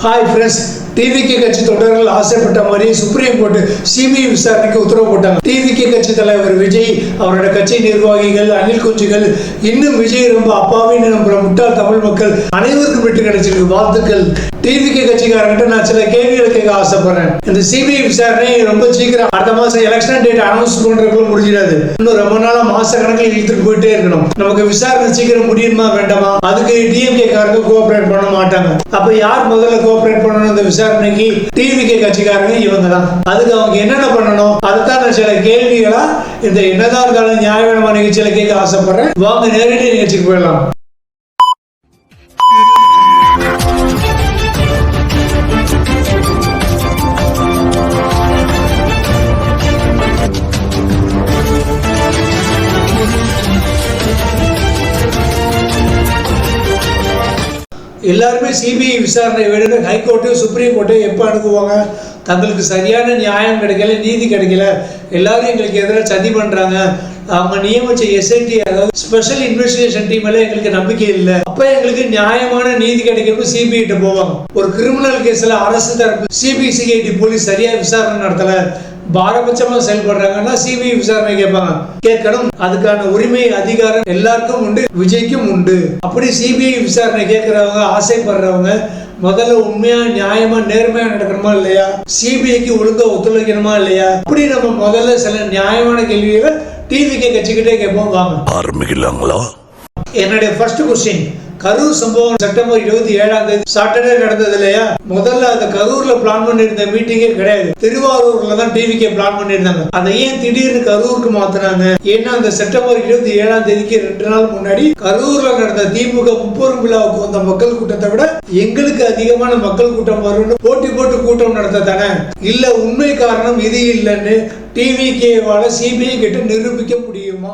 Hi friends, TVK கட்சி தொண்டர்கள் ஆசைப்பட்ட மாதிரி சுப்ரீம் கோர்ட் சிபிஐ விசாரணைக்கு உத்தரவு போட்டாங்க. டிவிகே கட்சி தலைவர் விஜய், அவரோட கட்சி நிர்வாகிகள், அணில் குஞ்சுகள், இன்னும் விஜய் ரொம்ப அப்பாவின்னு நம்புற முட்டாள் தமிழ் மக்கள் அனைவருக்கும் வெற்றி கிடைச்சிருக்கு. வாழ்த்துக்கள். டிவிகே கட்சிக்காரங்கிட்ட நான் சில கேள்விகளை கேட்க ஆசைப்படுறேன். இந்த சிபிஐ விசாரணை ரொம்ப சீக்கிரம் அடுத்த மாசம் எலெக்ஷன் டேட் அனௌன்ஸ் பண்றதுக்குள்ள முடிஞ்சிடாது. இன்னும் ரொம்ப நாளா மாச கணக்கில் இழுத்துட்டு போயிட்டே இருக்கணும். நமக்கு விசாரணை சீக்கிரம் முடியுமா வேண்டாமா? அதுக்கு டிஎம்கே காரங்க கோஆபரேட் பண்ண மாட்டாங்க. அப்ப யார் முதல்ல கோஆபரேட் பண்ணணும் இந்த விசாரணைக்கு? டிவிகே கட்சிக்காரங்க இவங்க தான். அதுக்கு அவங்க என்னென்ன பண்ணணும், அதுதான் நான் சில கேள்விகளா இந்த என்னதான் இருந்தாலும் நியாயமான நிகழ்ச்சியில கேட்க ஆசைப்படுறேன். வாங்க நேரடி நிகழ்ச்சிக்கு போயிடலாம். எல்லாருமே சிபிஐ விசாரணை வேணும். ஹைகோர்ட்டு சுப்ரீம் கோர்ட்டு எப்போ அனுப்புவாங்க? தங்களுக்கு சரியான நியாயம் கிடைக்கல, நீதி கிடைக்கல, எல்லாரும் எங்களுக்கு எதிராக சதி பண்ணுறாங்க, அவங்க நியமிச்ச எஸ்ஐடி அதாவது ஸ்பெஷல் இன்வெஸ்டிகேஷன் டீம் எல்லாம் எங்களுக்கு நம்பிக்கை இல்லை, அப்போ எங்களுக்கு நியாயமான நீதி கிடைக்கும் சிபிஐட்ட போவாங்க. ஒரு கிரிமினல் கேஸில் அரசு தரப்பு சிபிசிஐடி போலீஸ் சரியாக விசாரணை நடத்தலை, பாரபட்சமா செயல்படுறாங்கன்னா சிபிஐ விசாரணை கேட்கணும். அதுக்கான உரிமை அதிகாரம் எல்லாருக்கும் உண்டு, விஜய்க்கும் உண்டு. அப்படி சிபிஐ விசாரணை கேட்கறவங்க, ஆசைப்படுறவங்க முதல்ல உண்மையா நியாயமா நேர்மையா நடக்கணுமா இல்லையா? சிபிஐக்கு ஒழுங்கா ஒத்துழைக்கணுமா இல்லையா? அப்படி நம்ம முதல்ல சில நியாயமான கேள்விகளை டிவிகே கட்சிக்கிட்டே கேட்போம். வாங்க ஆரம்பிக்கலாங்களா? என்னுடைய ஃபர்ஸ்ட் கொஸ்டின், கரூர் சம்பவம் செப்டம்பர் 27 சாட்டர்டே நடந்தது இல்லையா? முதல்ல அந்த கரூர்ல பிளான் பண்ணிருந்த மீட்டிங்கே கிடையாது, திருவாரூர்ல தான் டிவிகே பிளான் பண்ணிருந்தாங்க. அதை ஏன் திடீர்னு கரூருக்கு மாத்தினாங்க? ஏன்னா அந்த செப்டம்பர் 27 2 நாள் முன்னாடி கரூர்ல நடந்த திமுக 30 விழாவுக்கு வந்த மக்கள் கூட்டத்தை விட எங்களுக்கு அதிகமான மக்கள் கூட்டம் வரும்னு போட்டி போட்டு கூட்டம் நடத்த தானே? இல்ல உண்மை காரணம் இது இல்லைன்னு டிவிகேவால சிபிஐ கிட்ட நிரூபிக்க முடியுமா?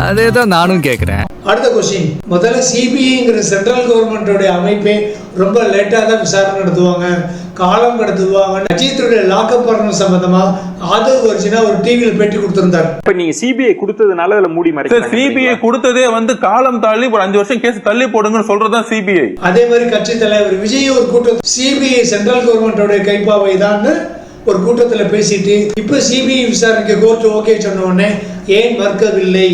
அதேதான் நானும் கேக்குறேன். அடுத்த கொஸ்டின், முதல்ல சிபிஐங்கிற சென்ட்ரல் கவர்மெண்டோட அமைப்பே ரொம்ப லேட்டா தான் விசாரணை நடத்துவாங்க, காலம் கடத்துவாங்க. அஜித்துடைய லாக்அப் பண்ண சம்பந்தமா ஆதவ் அர்ஜுனா ஒரு டிவியில் பேட்டி கொடுத்திருந்தார். இப்ப நீங்க சிபிஐ கொடுத்ததுனால அதுல மூடி மறைக்க சிபிஐ கொடுத்ததே காலம் தள்ளி ஒரு 5 வருஷம் கேஸ் தள்ளி போடுங்கன்னு சொல்றதுதான் சிபிஐ. அதே மாதிரி கட்சி தலைவர் விஜய் ஒரு கூட்டம் சிபிஐ சென்ட்ரல் கவர்மெண்டோட கைப்பாவை தான் ஒரு கூட்டத்தில் பேசிட்டு இப்ப சிபிஐ விசாரணைக்கு கோர்ட் ஓகே சொன்ன உடனே ஏன் மறுக்கவில்லை?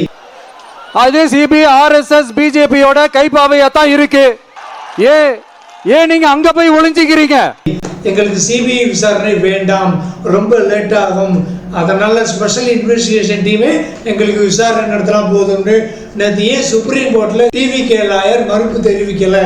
அது சிபிஐ ஆர்எஸ்எஸ் பிஜேபியோட கைப்பாவையா தான் இருக்கு. ஏன் நீங்க அங்க போய் ஒளிஞ்சிக்கிறீங்க? எங்களுக்கு சிபிஐ விசாரணை வேண்டாம், ரொம்ப லேட் ஆகும், அதனால ஸ்பெஷல் இன்வெஸ்டிகேஷன் டீமே எங்களுக்கு விசாரணை நடத்தலாம் போதும்னு நேற்று ஏன் சுப்ரீம் கோர்ட்ல டிவிகே லாயர் மறுப்பு தெரிவிக்கல?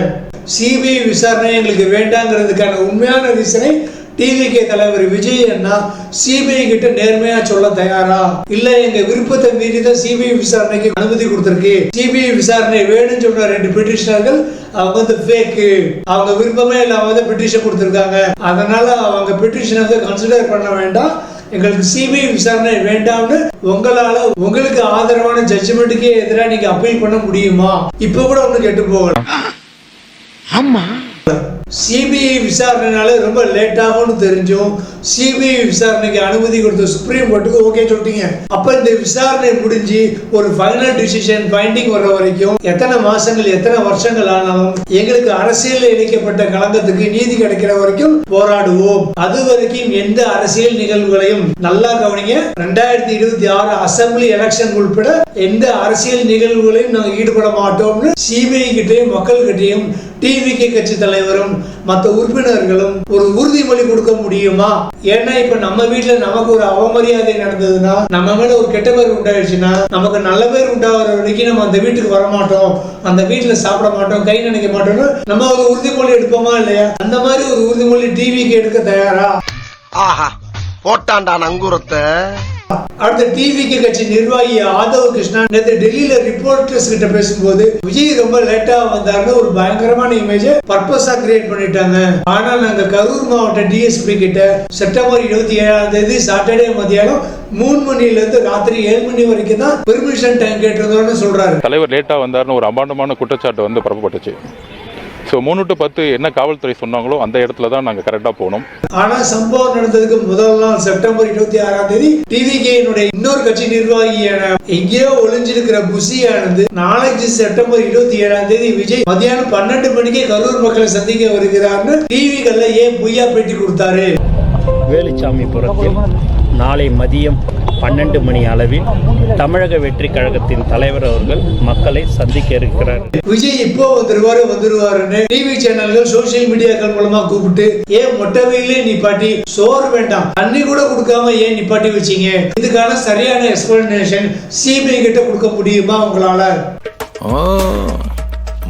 சிபிஐ விசாரணை எங்களுக்கு வேண்டாங்கிறதுக்கான உண்மையான ரீசனை டிவிகே தலைவர் விஜய் அண்ணா சிபிஐ கிட்ட நேர்மையா சொல்ல தயாரா? இல்ல எங்க விருப்பத்தை மீறி தான் சிபிஐ விசாரணைக்கு அனுமதி கொடுத்திருக்கு, சிபிஐ விசாரணை வேணும்னு சொன்ன 2 பெட்டிஷனர்கள் அவங்க ஃபேக்கு, அவங்க விருப்பமே இல்லாம பெட்டிஷன் கொடுத்திருக்காங்க, அதனால அவங்க பெட்டிஷனை கன்சிடர் பண்ண வேண்டாம், எங்களுக்கு சிபிஐ விசாரணை வேண்டாம்னு உங்களால உங்களுக்கு ஆதரவான ஜட்ஜ்மெண்ட்டுக்கே எதிராக நீங்க அப்பீல் பண்ண முடியுமா? இப்ப கூட ஒண்ணு கேட்டு போகலாம். ஆமா, சிபிஐ விசாரணைனால ரொம்ப லேட் ஆகும்னு தெரிஞ்சும் சிபிஐ விசாரணைக்கு அனுமதி கொடுத்த சுப்ரீம் கோர்ட்டுக்கு ஓகே சொல்லிட்டீங்க. அப்ப இந்த விசாரணை முடிஞ்சு ஒரு ஃபைனல் டிசிஷன் ஃபைண்டிங் வர்ற வரைக்கும் எத்தனை மாசங்கள் எத்தனை வருஷங்கள் ஆனாலும் எங்களுக்கு அரசியல் இணைக்கப்பட்ட களங்கத்துக்கு நீதி கிடைக்கிற வரைக்கும் போராடுவோம். அது வரைக்கும் எந்த அரசியல் நிகழ்வுகளையும் நல்லா கவனிங்க, 2026 அசம்பிளி எலெக்ஷன் உட்பட எந்த அரசியல் நிகழ்வுகளையும் நாங்கள் ஈடுபட மாட்டோம்னு சிபிஐ கிட்டையும் மக்கள் கிட்டையும் டிவிகே கட்சி தலைவரும் மற்ற உறுப்பினர்களும் ஒரு உறுதிமொழி கொடுக்க முடியுமா? ஏன்னா இப்ப நம்ம வீட்டுல நமக்கு ஒரு அவமரியாதை நடந்ததுன்னா, நம்ம மேல ஒரு கெட்ட பேர் உண்டாயிடுச்சுன்னா, நமக்கு நல்ல பேர் உண்டாகிற வரைக்கும் நம்ம அந்த வீட்டுக்கு வர மாட்டோம், அந்த வீட்டுல சாப்பிட மாட்டோம், கை நினைக்க மாட்டோம்னு நம்ம ஒரு உறுதிமொழி எடுப்போமா இல்லையா? அந்த மாதிரி ஒரு உறுதிமொழி டிவிக்கு எடுக்க தயாரா? ஆஹா, போட்டாண்டா நங்கூரத்தை. அடுத்த டிவிகே கட்சி நிர்வாகி ஆதவ் கிருஷ்ணா நேற்று டெல்லியில ரிப்போர்ட்டர்ஸ் கிட்ட பேசும்போது விஜய் ரொம்ப லேட்டா வந்தாருன்னு ஒரு பயங்கரமான இமேஜ் பர்பஸா கிரியேட் பண்ணிட்டாங்க. ஆனால் நாங்க கரூர் மாவட்ட டிஎஸ்பி கிட்ட செப்டம்பர் 27 சாட்டர்டே மதியானம் 3 மணில இருந்து ராத்திரி 7 மணி வரைக்கும் தான் பெர்மிஷன் டைம் கேட்டிருந்தோம்னு சொல்றாரு. தலைவர் லேட்டா வந்தாருன்னு ஒரு அபாண்டமான குற்றச்சாட்டு பரப்பப்பட்டுச்சு. ஸோ 3 to 10 என்ன காவல்துறை சொன்னாங்களோ அந்த இடத்துல தான் நாங்கள் கரெக்டாக போனோம். ஆனா சம்பவம் நடந்ததுக்கு முதல் நாள் செப்டம்பர் 26 டிவிகேனுடைய இன்னொரு கட்சி நிர்வாகியான எங்கேயோ ஒளிஞ்சிருக்கிற புசியானது நாளைக்கு செப்டம்பர் 27 விஜய் மதியானம் 12 மணிக்கே கரூர் மக்களை சந்திக்க வருகிறார்னு டிவிகள்ல ஏன் பொய்யா பேட்டி கொடுத்தாரு? வேலுச்சாமிபுரத்தில் நாளை மதியம் 12 மணி அளவில் தமிழக வெற்றி கழகத்தின் தலைவர் அவர்கள் மக்களை சந்திக்க இருக்கிறார். விஜய் இப்போ வந்துருவாருன்னு டிவி சேனல்கள் சோசியல் மீடியாக்கள் மூலமா கூப்பிட்டு ஏன் மொட்டை வெயிலே நிப்பாட்டி சோறு வேண்டாம் தண்ணி கூட கொடுக்காம ஏன் நிப்பாட்டி வச்சீங்க? இதுக்கான சரியான எக்ஸ்பிளனேஷன் சிபிஐ கிட்ட கொடுக்க முடியுமா உங்களால?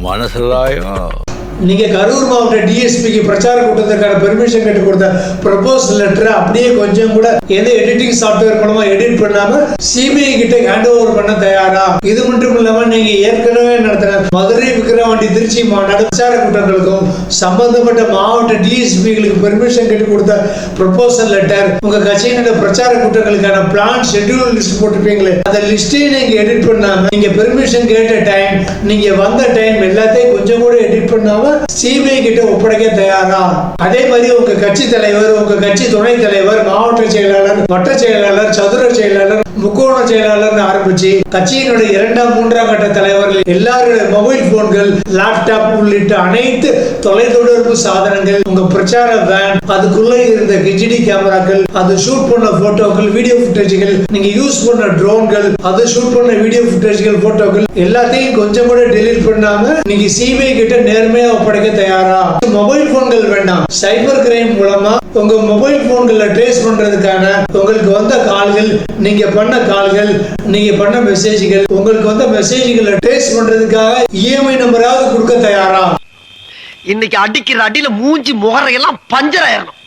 மனசிலாயும் நீங்க கரூர் மாவட்ட டிஎஸ்பிக்கு பிரச்சார கூட்டத்திற்கான பெர்மிஷன் கேட்டு கொடுத்த ப்ரொபோசல் லெட்டர் அப்படியே கொஞ்சம் கூட எந்த எடிட்டிங் சாஃப்ட்வேர் மூலமா எடிட் பண்ணாம சிபிஐ கிட்ட ஹேண்ட் ஓவர் பண்ண தயாரா? இது மட்டும் இல்லாம நீங்க ஏற்கனவே நடத்தின மதுரை விக்கிரவாண்டி திருச்சி மாநாடு பிரச்சார கூட்டங்களுக்கும் சம்பந்தப்பட்ட மாவட்ட டிஎஸ்பிகளுக்கு பெர்மிஷன் கேட்டு கொடுத்த ப்ரொபோசல் லெட்டர், உங்க கட்சியினோட பிரச்சார கூட்டங்களுக்கான பிளான் ஷெட்யூல் லிஸ்ட் போட்டுப்பீங்களே அந்த லிஸ்டே நீங்க எடிட் பண்ணாம நீங்க பெர்மிஷன் கேட்ட டைம் நீங்க வந்த டைம் எல்லாத்தையும் கொஞ்சம் கூட எடிட் பண்ணாம சிபிஐ கிட்ட ஒப்படைக்க தயாரா? அதே மாதிரி உங்க கட்சி தலைவர், உங்க கட்சி துணை தலைவர், மாவட்ட செயலாளர், வட்ட செயலாளர், சதுர செயலாளர், முக்கோண செயலாளர் ஆரம்பிச்சு கட்சியினுடைய 2ஆம் 3ஆம் கட்ட தலைவர்கள் எல்லாருடைய மொபைல் போன்கள், லேப்டாப் உள்ளிட்ட அனைத்து தொலைத்தொடர்பு சாதனங்கள், உங்க பிரச்சார வேன், அதுக்குள்ள இருந்த ஹெச்டி கேமராக்கள், அது ஷூட் பண்ண போட்டோக்கள், வீடியோ புட்டேஜ்கள், நீங்க யூஸ் பண்ண ட்ரோன்கள், அது ஷூட் பண்ண வீடியோ புட்டேஜ்கள், போட்டோக்கள் எல்லாத்தையும் கொஞ்சம் கூட டெலீட் பண்ணாம நீங்க சிபிஐ கிட்ட நேர்மையா ஒப்படைக்க தயாரா? மொபைல் போன்கள் வேண்டாம், சைபர் கிரைம் மூலமா உங்க மொபைல் போன்களை ட்ரேஸ் பண்றதுக்கான உங்களுக்கு வந்த கால்கள், நீங்க பண்ண கால்கள், நீங்க பண்ண மெசேஜ்கள், உங்களுக்கு வந்த மெசேஜ்களை ட்ரேஸ் பண்றதுக்காக இஎம்ஐ நம்பராவது கொடுக்க தயாரா? இன்னைக்கு அடிக்கிற அடியில மூஞ்சி முகரையெல்லாம் பஞ்சர் ஆயிரணும்.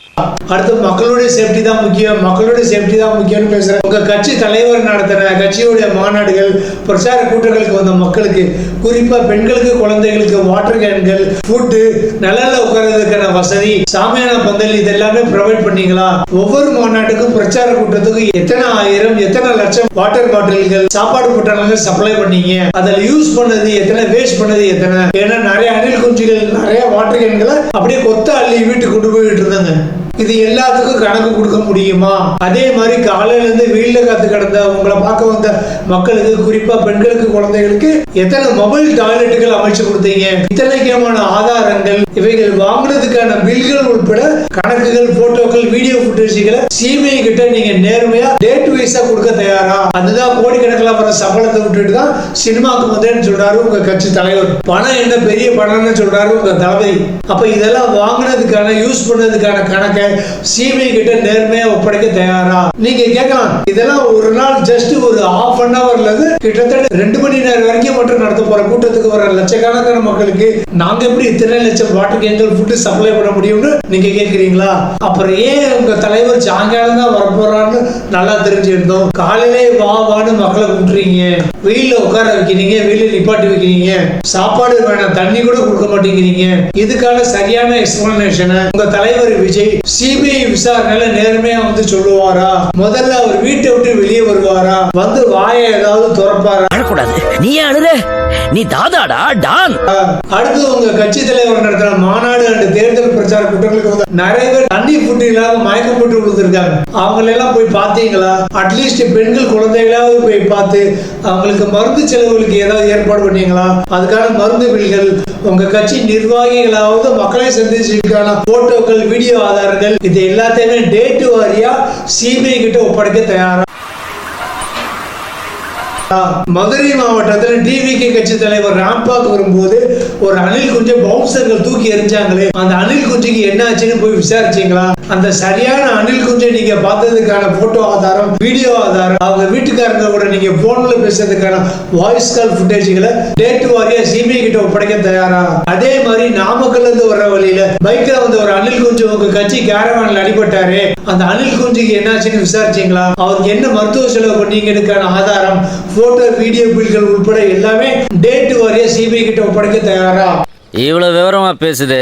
அடுத்து மக்களுடைய சேஃப்டி தான் முக்கியம், மக்களுடைய சேஃப்டி தான் முக்கியம்னு பேசுறேன். உங்க கட்சி தலைவர் நடத்தின கட்சியுடைய மாநாடுகள், பிரச்சார கூட்டங்களுக்கு வந்த மக்களுக்கு, குறிப்பா பெண்களுக்கு, குழந்தைகளுக்கு வாட்டர் கேன்கள், ஃபுட்டு, நிழல்ல உட்கார்றதுக்கான வசதி, சாமியான பந்தல் இதெல்லாமே ப்ரொவைட் பண்ணீங்களா? ஒவ்வொரு மாநாட்டுக்கும் பிரச்சார கூட்டத்துக்கும் எத்தனை ஆயிரம் எத்தனை லட்சம் வாட்டர் பாட்டில்கள், சாப்பாடு பொட்டலங்கள் சப்ளை பண்ணீங்க? அதில் யூஸ் பண்ணது எத்தனை, வேஸ்ட் பண்ணது எத்தனை? ஏன்னா நிறைய அணில் குஞ்சுகள், நிறைய வாட்டர் கேன்களை அப்படியே கொத்த அள்ளி வீட்டுக்கு கொண்டு போயிட்டு இருந்தாங்க. இது எல்லாத்துக்கும் கணக்கு கொடுக்க முடியுமா? அதே மாதிரி காலையில இருந்து வெயில காத்து கிடந்த உங்களை பார்க்க வந்த மக்களுக்கு, குறிப்பா பெண்களுக்கு, குழந்தைகளுக்கு எத்தனை மொபைல் டாய்லெட்டுகள் அமைச்சு கொடுத்தீங்க? இத்தனைக்கான ஆதாரங்கள், இவைகள் வாங்கினதுக்கான பில்கள் உட்பட கணக்குகள், போட்டோக்கள், வீடியோ புட்டேஜ்களை சிபிஐ கிட்ட நீங்க நேர்மையா டேட் வைஸா கொடுக்க தயாரா? அதுதான் கோடிக்கணக்கில் வர சம்பளத்தை விட்டுட்டு தான் சினிமாவுக்கு வந்தேன்னு சொல்றாரு உங்க கட்சி தலைவர். பணம் என்ன பெரிய பணம்னு சொல்றாரு உங்க தளபதி. அப்ப இதெல்லாம் வாங்கினதுக்கான, யூஸ் பண்ணதுக்கான கணக்கை சிபிஐ கிட்ட நேர்மையா ஒப்படைக்க தயாரா? நீங்க கேட்கலாம், இதெல்லாம் ஒரு நாள் ஜஸ்ட் ஒரு half an hourல கிட்டத்தட்ட 2 மணி நேரம் வரைக்கும் மட்டும் நடத்த போற கூட்டத்துக்கு வர லட்சக்கணக்கான மக்களுக்கு நாங்க எப்படி இத்தனை லட்சம் வாட்டர் கேன்கள், ஃபுட் சப்ளை பண்ண முடியும்னு நீங்க கேக்குறீங்களா? அப்புறம் ஏன் உங்க தலைவர் சாயங்காலம் தான் வரப்போறான்னு நல்லா தெரிஞ்சிருந்தோம். காலையிலே வான்னு மக்களை கூப்பிட்டுறீங்க, வெயில உட்கார வைக்கிறீங்க, வெயில நிப்பாட்டி வைக்கிறீங்க, சாப்பாடு வேணாம் தண்ணி கூட கொடுக்க மாட்டேங்கிறீங்க. இதுக்கான சரியான எக்ஸ்பிளனேஷன் உங்க தலைவர் விஜய் சிபிஐ விசாரணையில நேர்மையா வந்து சொல்லுவாரா? முதல்ல அவர் வீட்டை விட்டு வெளியே வருவாரா? வந்து வாயை ஏதாவது திறப்பாரா? அழக்கூடாது, நீ அழுற, நீ தாதாடா டான். அடுத்து உங்க கட்சி தலைவர் நடத்துற மாநாடு அண்ட் தேர்தல் பிரச்சார கூட்டங்களுக்கு வந்து நிறைய பேர் தண்ணி ஃபுட் இல்லாம மயக்கம் போட்டு விழுந்திருக்காங்க. அவங்களெல்லாம் போய் பார்த்தீங்களா? அட்லீஸ்ட் பெண்கள், குழந்தைகளாவது போய் பார்த்து அவங்களுக்கு மருந்து செலவுகளுக்கு ஏதாவது ஏற்பாடு பண்ணீங்களா? அதுக்கான மருந்து பில்கள் உங்க கட்சி நிர்வாகிகளாவது மக்களை சந்திச்சதுக்கான போட்டோக்கள், வீடியோ ஆதாரங்கள் இது எல்லாத்தையுமே டேட் வாரியா சிபிஐ கிட்ட ஒப்படைக்க தயாரா? மதுரை மாவட்டத்தில் டிவிகே கட்சி தலைவர் ராம்பாக் வரும்போது ஒரு அணில் குஞ்சை பவுன்சர்கள் தூக்கி எரிஞ்சாங்களே, அந்த அணில் குஞ்சுக்கு என்ன ஆச்சுன்னு போய் விசாரிச்சீங்களா? அந்த சரியான அணில் குஞ்சை நீங்க பார்த்ததுக்கான போட்டோ ஆதாரம், வீடியோ ஆதாரம், அவங்க வீட்டுக்காரங்க கூட நீங்க போன்ல பேசுறதுக்கான வாய்ஸ் கால் ஃபுட்டேஜ்களை டேட் வாரியா சிபிஐ கிட்ட ஒப்படைக்க தயாரா? அதே மாதிரி நாமக்கல்ல இருந்து வர்ற வழியில பைக்ல வந்து ஒரு அணில் குஞ்சு உங்க கட்சி கேரவான்ல அடிபட்டாரு, அந்த அணில் குஞ்சுக்கு என்னாச்சுன்னு விசாரிச்சீங்களா? அவருக்கு என்ன மருத்துவ செலவு பண்ணீங்கன்னு ஆதாரம், போட்டோ, வீடியோ பில்கள் உட்பட எல்லாமே டேட் வாரியா சிபிஐ கிட்ட ஒப்படைக்க தயாரா? இவ்வளவு விவரமா பேசுது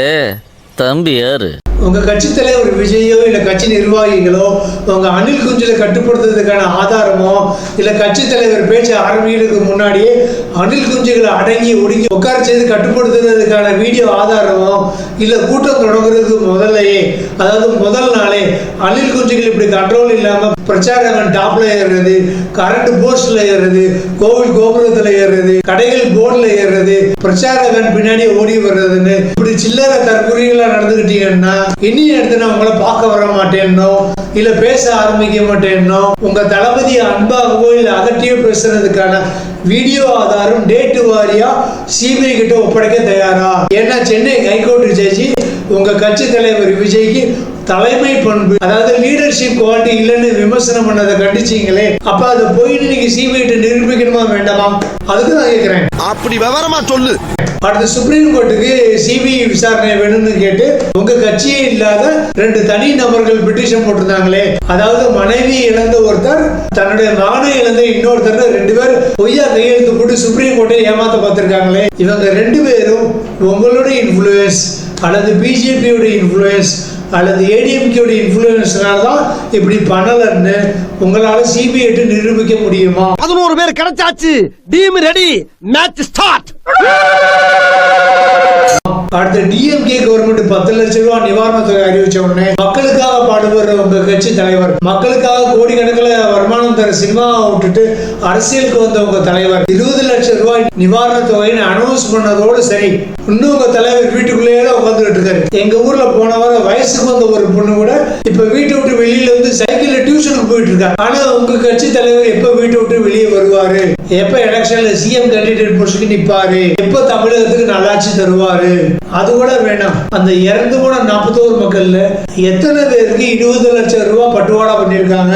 தம்பி யாரு? உங்க கட்சி தலைவர் விஜயோ இல்ல கட்சி நிர்வாகிகளோ உங்க அணில் குஞ்சுல கட்டுப்படுத்துறதுக்கான ஆதாரமோ இல்ல கட்சி தலைவர் பேச்சு ஆரம்பிக்கிறதுக்கு முன்னாடியே அணில் குஞ்சுகளை அடங்கி ஒடுங்கி உட்கார செய்து கட்டுப்படுத்துறதுக்கான வீடியோ ஆதாரமோ இல்ல கூட்டம் தொடங்குறதுக்கு முதல்லையே, அதாவது முதல் நாளே அணில் குஞ்சுகள் இப்படி கண்ட்ரோல் இல்லாம பிரச்சாரகன் டாப்ல ஏறுறது, கரண்ட் போஸ்ட்ல ஏறுறது, கோவில் கோபுரத்துல ஏறுறது, கடைகள் போர்டுல ஏறுறது, பிரச்சாரகன் பின்னாடி ஓடி வர்றதுன்னு இப்படி சில்லற தற்கொலைகளா நடந்துகிட்டீங்கன்னா இனி எடுத்து நான் உங்களை பார்க்க வர மாட்டேன்னோ இல்ல பேச ஆரம்பிக்க மாட்டேன்னோ உங்க தளபதி அன்பாகவோ இல்ல அகற்றியோ பேசுறதுக்கான வீடியோ ஆதாரம் டேட்டு வாரியா சிபிஐ கிட்ட ஒப்படைக்க தயாரா? ஏன்னா சென்னை ஹைகோர்ட் ஜட்ஜி உங்க கட்சி தலைவர் விஜய்க்கு தலைமை பண்பு, அதாவது லீடர்ஷிப் குவாலிட்டி இல்லைன்னு விமர்சனம் பண்ணதை கண்டிச்சீங்களே, அப்ப அதை போயிட்டு நீங்க சிபிஐ நிரூபிக்கணுமா வேண்டாமா? அதுக்கு நான் கேட்கிறேன். அப்படி விவரமா சொல்லு. அடுத்து சுப்ரீம் கோர்ட்டுக்கு சிபிஐ விசாரணை வேணும்னு கேட்டு உங்க கட்சியே இல்லாத 2 தனி நபர்கள் பெட்டிஷன் போட்டிருந்தாங்களே, அதாவது மனைவி இழந்த ஒருத்தர் தன்னுடைய மகனை இழந்த இன்னொருத்தர் 2 பேர் பொய்யா கையெழுத்து போட்டு சுப்ரீம் கோர்ட்டை ஏமாத்த பார்த்திருக்காங்களே, இவங்க 2 பேரும் உங்களுடைய இன்ஃபுளுயன்ஸ் அல்லது பிஜேபியோட இன்ஃபுளுயன்ஸ் அல்லது ஏடிஎம்கேயோட இன்ஃபுளுயன்ஸ்னால தான் இப்படி பண்ணலன்னு உங்களால சிபிஐ நிரூபிக்க முடியுமா? 11 பேர் கிடைச்சாச்சு. Team ready, match start. அடுத்த டிஎம்கே கவர்மெண்ட் 10 லட்சம் ரூபாய் நிவாரண தொகை அறிவிச்ச உடனே மக்களுக்காக பாடுபடுற உங்க கட்சி தலைவர், மக்களுக்காக கோடிக்கணக்கில் வருமானம் தர சினிமாவை விட்டுட்டு அரசியலுக்கு வந்த உங்க தலைவர் 20 லட்சம் ரூபாய் நிவாரண தொகைன்னு அனௌன்ஸ் பண்ணதோடு சரி, இன்னும் உங்க தலைவர் வீட்டுக்குள்ளேயே தான் உட்காந்துட்டு இருக்காரு. எங்க ஊர்ல போன வாரம் வயசுக்கு வந்த ஒரு பொண்ணு கூட இப்ப வீட்டை விட்டு வெளியில வந்து சைக்கிள்ல டியூஷனுக்கு போயிட்டு இருக்காங்க. ஆனா உங்க கட்சி தலைவர் எப்ப வீட்டை விட்டு வெளியே வருவாரு, எப்ப எலெக்ஷன்ல சிஎம் கேண்டிடேட் போஸ்டுக்கு நிப்பாரு, எப்ப தமிழகத்துக்கு நல்லாட்சி தருவாரு? அது கூட வேணாம். அந்த இறந்து போன 41 மக்கள்ல எத்தனை பேருக்கு 20 லட்சம் ரூபாய் பட்டுவாடா பண்ணிருக்காங்க?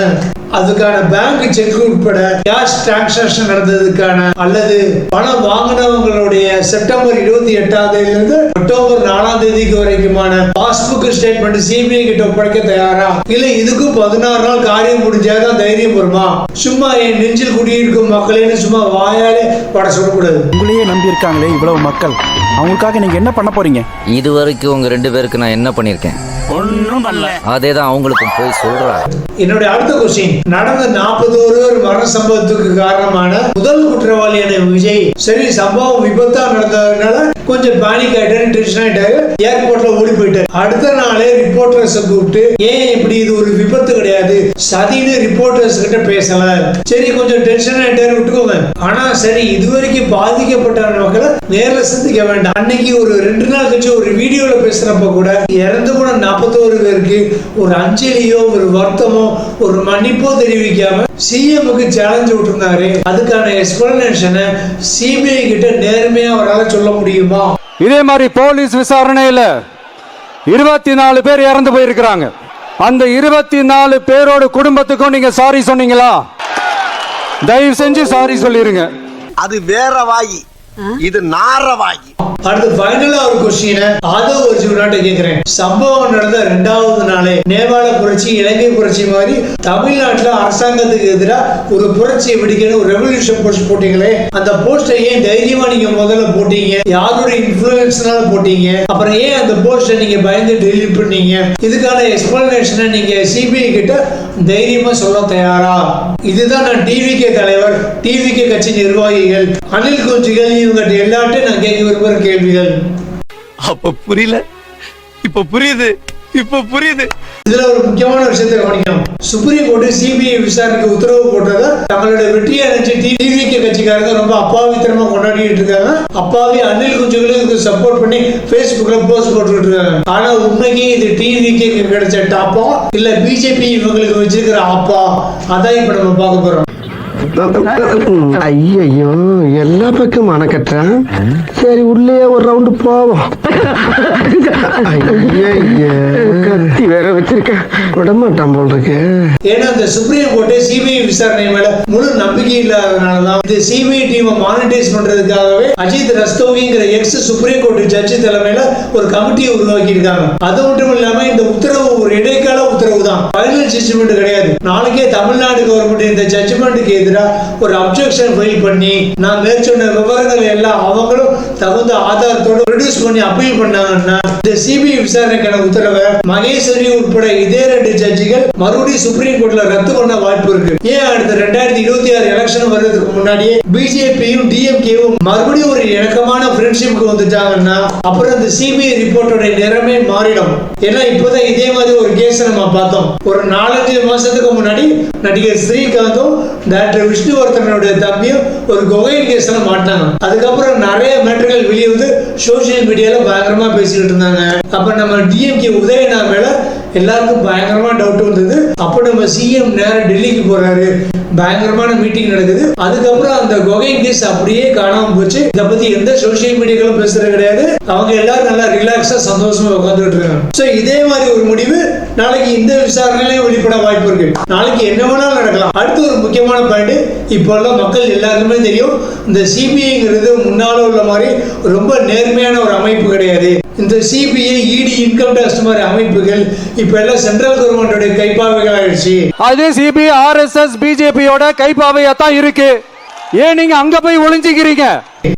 அதுக்கான பேங்க் செக் உட்பட கேஷ் டிரான்சாக்ஷன் நடந்ததுக்கான அல்லது பணம் வாங்கினவங்களுடைய செப்டம்பர் 28ஆம் தேதியிலிருந்து அக்டோபர் 4ஆம் தேதிக்கு வரைக்குமான பாஸ்புக் ஸ்டேட்மெண்ட் சிபிஐ கிட்ட ஒப்படைக்க தயாரா? இல்ல இதுக்கும் 16 நாள் காரியம் முடிஞ்சாதான் தைரியம் வருமா? சும்மா என் நெஞ்சில் குடியிருக்கும் மக்களேன்னு சும்மா வாயாலே பட சொல்லக்கூடாது. உங்களையே நம்பி இருக்காங்களே இவ்வளவு மக்கள், அவங்களுக்காக நீங்க என்ன பண்ண போறீங்க? இது வரைக்கும் உங்க 2 பேருக்கு நான் என்ன பண்ணிருக்கேன்? ஒன்றும் பண்ணல. அதேதான் அவங்களுக்கும் போய் சொல்றேன். என்னுடைய அடுத்த கொஸ்டின், நடந்த 41 பேர் மரண சம்பவத்துக்கு காரணமான முதல் குற்றவாளியான விஜய் சரி சம்பவம் விபத்தா நடந்ததுனால கொஞ்சம் பேனிக் ஆயிட்டாரு, டென்ஷன் ஆயிட்டாரு, ஏர்போர்ட்ல ஓடி போயிட்டாரு. அடுத்த நாளே ரிப்போர்ட்டர்ஸ் கூப்பிட்டு ஏன் இப்படி இது ஒரு விபத்து கிடையாது சதின்னு ரிப்போர்ட்டர்ஸ் கிட்ட பேசல. சரி கொஞ்சம் டென்ஷன் ஆயிட்டாரு விட்டுக்கோங்க. ஆனா சரி இதுவரைக்கும் பாதிக்கப்பட்ட மக்களை நேரில் சந்திக்க வேண்டாம். அன்னைக்கு ஒரு 2 நாள் கழிச்சு ஒரு வீடியோல பேசுறப்ப கூட இறந்து போன 41 பேருக்கு ஒரு அஞ்சலியோ ஒரு வருத்தமோ ஒரு மன்னிப்போ தெரிவிக்காம சிஎம்க்கு சேலஞ்ச் விட்டுருந்தாரு. அதுக்கான எக்ஸ்பிளனேஷனை சிபிஐ கிட்ட நேர்மையா அவரால் சொல்ல முடியுமா? இதே மாதிரி போலீஸ் விசாரணையில 24 பேர் இறந்து போயிருக்கிறாங்க. அந்த 24 பேரோட குடும்பத்துக்கும் நீங்க சாரி சொன்னீங்களா? தயவு செஞ்சு சாரி சொல்லிருங்க. அது வேற வாயி, இது நார வாயி. அடுத்து ஃபைனலா ஒரு கொஸ்டின் ஆதவ் அர்ஜுனாட்ட கேக்குறேன். சம்பவம் நடந்த 2வது நாளே நேபாள புரட்சி இலங்கை புரட்சி மாதிரி தமிழ்நாட்டுல அரசாங்கத்துக்கு எதிராக ஒரு புரட்சியை வெடிக்கணும் ஒரு ரெவல்யூஷன் போஸ்ட் போட்டீங்களே, அந்த போஸ்டை ஏன் தைரியமா நீங்க முதல்ல போட்டீங்க? யாரோட இன்ஃப்ளூயன்ஸ்னால போட்டீங்க? அப்புறம் ஏன் அந்த போஸ்டை நீங்க பயந்து டெலீட் பண்ணீங்க? இதுக்கான எக்ஸ்பிளனேஷனை நீங்க சிபிஐ கிட்ட தைரியமா சொல்ல தயாரா? இதுதான் நான் டிவிகே தலைவர், டிவிகே கட்சி நிர்வாகிகள், அணில் குஞ்சுகள் இவங்க எல்லார்ட்டும் நான் கேட்க விரும்புற கேள்விகள். அப்ப புரியல, இப்ப புரியுது, இப்ப புரியுது. இதுல ஒரு முக்கியமான விஷயத்தை கவனிக்கணும். சுப்ரீம் கோர்ட் சிபிஐ விசாரணைக்கு உத்தரவு போட்டதை தங்களோட வெற்றியை நினைச்சு டிவிகே கட்சிக்காரங்க ரொம்ப அப்பாவித்தனமா கொண்டாடிட்டு இருக்காங்க. அப்பாவி அணில் குஞ்சுகளுக்கு சப்போர்ட் பண்ணி Facebookல போஸ்ட் போட்டுக்கிட்டு இருக்காங்க. ஆனா உண்மைக்கு இது டிவிகே கிடைச்ச டாப்பா இல்ல பிஜேபி இவங்களுக்கு வச்சிருக்கிற ஆப்பா? அதான் இப்ப நம்ம பார்க்க போறோம். ஐயோ எல்லா பக்கம் அணக்கட்டான். சரி உள்ளே ஒரு ரவுண்டு போவோம். கத்தி வேற வச்சிருக்க விடமாட்டான் போல் இருக்கு. ஏன்னா இந்த சுப்ரீம் கோர்ட் சிபிஐ விசாரணை மேல முழு நம்பிக்கை இல்லாதனாலதான் இந்த சிபிஐ டீமை மானிட்டைஸ் பண்றதுக்காகவே அஜித் ரஸ்தோகிங்கிற எக்ஸ் சுப்ரீம் கோர்ட் ஜட்ஜி தலைமையில ஒரு கமிட்டியை உருவாக்கி இருக்காங்க. அது மட்டும் இல்லாம இந்த உத்தரவு ஒரு இடைக்கால உத்தரவு தான், ஃபைனல் ஜட்ஜ்மெண்ட் கிடையாது. நாளைக்கே தமிழ்நாடு கவர்மெண்ட் இந்த ஜட்ஜ்மெண்ட்டுக்கு எதிராக ஒரு அப்ஜெக்ஷன் ஃபைல் பண்ணி நான் மேற்சொன்ன விவரங்கள் எல்லாம் அவங்களும் தகுந்த ஆதாரத்தோடு ப்ரொடியூஸ் பண்ணி அப்பீல் பண்ணாங்கன்னா இந்த சிபிஐ விசாரணைக்கான உத்தரவை மகேஸ்வரி உட்பட இதே 2 ஜட்ஜிகள் மறுபடியும் சுப்ரீம் கோர்ட்ல ரத்து பண்ண வாய்ப்பு இருக்கு. ஏன் அடுத்த 2026 எலெக்ஷன் வர்றதுக்கு முன்னாடியே பிஜேபியும் டிஎம்கேவும் மறுபடியும் ஒரு இணக்கமான ஃப்ரெண்ட்ஷிப்க்கு வந்துட்டாங்கன்னா அப்புறம் இந்த சிபிஐ ரிப்போர்ட்டோட நிறமே மாறிடும். ஏன்னா இப்பதான் இதே மாதிரி ஒரு கேஸ் நம்ம பார்த்தோம். ஒரு 4-5 மாசத்துக்கு முன்னாடி நடிகர் ஸ்ரீகாந்தும் டாக்டர் விஷ்ணுவர்தனுடைய தம்பியும் ஒரு கொகைன் கேஸ்ல மாட்டாங்க. அதுக்கப்புறம் நிறைய மேட்டர்கள் வெளியே வந்து சோசியல் மீடியால பயங்கரமா பேசிக்கிட்டு இருந்தாங்க. அப்ப நம்ம டிஎம்கே உதயநா மேல எல்லாருக்கும் பயங்கரமா டவுட் வந்தது. அப்ப நம்ம சிஎம் நேரம் டெல்லிக்கு போறாரு, பயங்கரமான மீட்டிங் நடக்குது. அதுக்கப்புறம் அந்த கொகைன் கேஸ் அப்படியே காணாம போச்சு. இதை பத்தி எந்த சோசியல் மீடியாக்களும் பேசுறது கிடையாது. அவங்க எல்லாரும் நல்லா ரிலாக்ஸா சந்தோஷமா உட்காந்துட்டு இருக்காங்க. சோ இதே மாதிரி ஒரு முடிவு நாளைக்கு இந்த விசாரணையிலேயே வெளிப்பட வாய்ப்பு இருக்கு. நாளைக்கு என்ன வேணாலும் நடக்கலாம். அடுத்து ஒரு முக்கியமான பாயிண்ட், இப்போ எல்லாம் மக்கள் எல்லாருக்குமே தெரியும், இந்த சிபிஐங்கிறது முன்னால உள்ள மாதிரி ரொம்ப நேர்மையான ஒரு அமைப்பு கிடையாது. இந்த சிபிஐ, இடி, இன்கம் டாக்ஸ் மாதிரி அமைப்புகள் இப்ப எல்லாம் சென்ட்ரல் கவர்மெண்டோட கைப்பாவைகள் ஆயிடுச்சு. அது சிபிஐ, ஆர்எஸ்எஸ், பிஜேபியோட கைப்பாவையா தான் இருக்கு. ஏன் நீங்க அங்க போய் ஒளிஞ்சுக்கிறீங்க?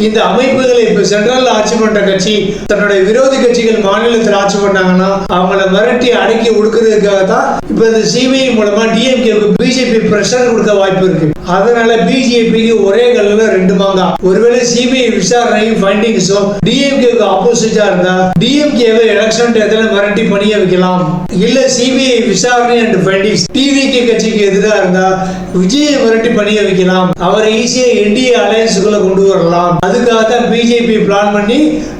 இந்த அமைப்புகளை இப்ப சென்ட்ரல் ஆட்சி பண்ற கட்சி தன்னுடைய விரோதி கட்சிகள் மாநிலத்தில் ஆட்சி பண்ணாங்கன்னா அவங்கள மிரட்டி அடக்கி ஒடுக்குறதுக்காக தான் இப்ப இந்த சிபிஐ மூலமா டிஎம்கேக்கு பிஜேபி பிரஷர் கொடுக்க வாய்ப்பு இருக்கு. அதனால பிஜேபிக்கு ஒரே கல்லுல 2 மாங்கா. ஒருவேளை சிபிஐ விசாரணையும் ஃபைண்டிங்ஸும் டிஎம்கேக்கு ஆப்போசிட்டா இருந்தா டிஎம்கேவை எலெக்ஷன் டேத்துல மிரட்டி பணிய வைக்கலாம். இல்ல சிபிஐ விசாரணை அண்ட் ஃபைண்டிங்ஸ் டிவிகே கட்சிக்கு எதிராக இருந்தா விஜயை மிரட்டி பணிய வைக்கலாம். அவரை ஈஸியா என்டிஏ அலையன்ஸுக்குள்ள கொண்டு வரலாம். அதுக்காக தான் பிஜேபி பிளான் பண்ணி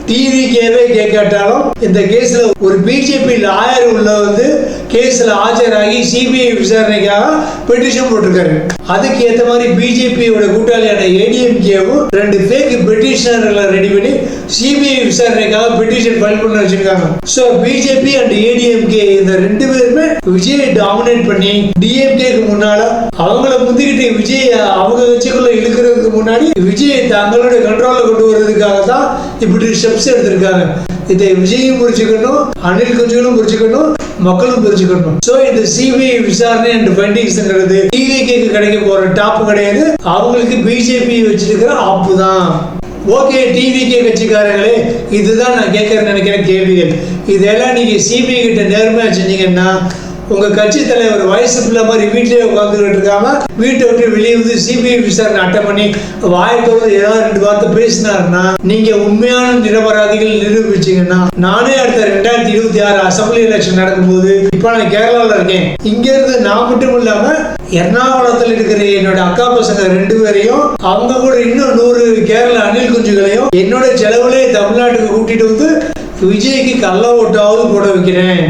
டிவிகேவே கேட்டாலும் இந்த கேஸ்ல ஒரு பிஜேபி லாயர் உள்ள வந்து கேஸ்ல ஆஜராகி சிபிஐ விசாரணைக்காக பெட்டிஷன் போட்டிருக்காரு. அதுக்கு ஏற்ற மாதிரி பிஜேபியோட கூட்டாளியான ஏடிஎம்கேவும் 2 ஃபேக் பெட்டிஷனர்களை ரெடி பண்ணி சிபிஐ விசாரணைக்காக பெட்டிஷன் ஃபைல் பண்ண வச்சிருக்காங்க. சோ பிஜேபி அண்ட் ஏடிஎம்கே இந்த 2 பேருமே விஜயை டாமினேட் பண்ணி டிஎம்கேக்கு முன்னால அவங்கள முந்திக்கிட்டு விஜய் அவங்க கட்சிக்குள்ள இழுக்கிறதுக்கு முன்னாடி விஜயை தங்களோட கண்ட்ரோல்ல கொண்டு வர்றதுக்காக தான் இப்படி ஸ்டெப்ஸ் எடுத்திருக்காங்க. இதை விஜயும் புரிச்சுக்கணும், அனில் குஞ்சுகளும் புரிச்சுக்கணும், மக்களும் புரிச்சுக்கணும். சோ இந்த சிபிஐ விசாரணை அண்ட் ஃபைண்டிங்ஸ்ங்கிறது டிவிகேக்கு கிடைக்க போற டாப் கிடையாது, அவங்களுக்கு பிஜேபி வச்சிருக்கிற ஆப்பு தான். ஓகே டிவிகே கட்சிக்காரங்களே, இதுதான் நான் கேட்கறேன்னு நினைக்கிறேன் கேள்விகள். இதெல்லாம் நீங்க சிபிஐ கிட்ட நேர்மையா செஞ்சீங்கன்னா உங்க கட்சி தலைவர் வயசு பிள்ளை மாதிரி வீட்டிலேயே உட்காந்துக்கிட்டு இருக்காம வீட்டை விட்டு வெளியே வந்து சிபிஐ விசாரணை அட்டன் பண்ணி வாயத்தோடு ஏதாவது 2 வார்த்தை பேசினாருன்னா நீங்க உண்மையான நிரபராதிகள் நிரூபிச்சீங்கன்னா நானே அடுத்த 2026 அசம்பிளி எலெக்ஷன் நடக்கும்போது இப்ப நான் கேரளாவில் இருக்கேன். இங்க இருந்து நான் மட்டும் இல்லாம எர்ணாகுளத்தில் இருக்கிற என்னோட அக்கா பசங்க 2 பேரையும் அவங்க கூட இன்னும் 100 கேரள அணில் குஞ்சுகளையும் என்னோட செலவுலேயே தமிழ்நாட்டுக்கு கூட்டிட்டு வந்து விஜய்க்கு கள்ள ஓட்டாவது போட வைக்கிறேன்.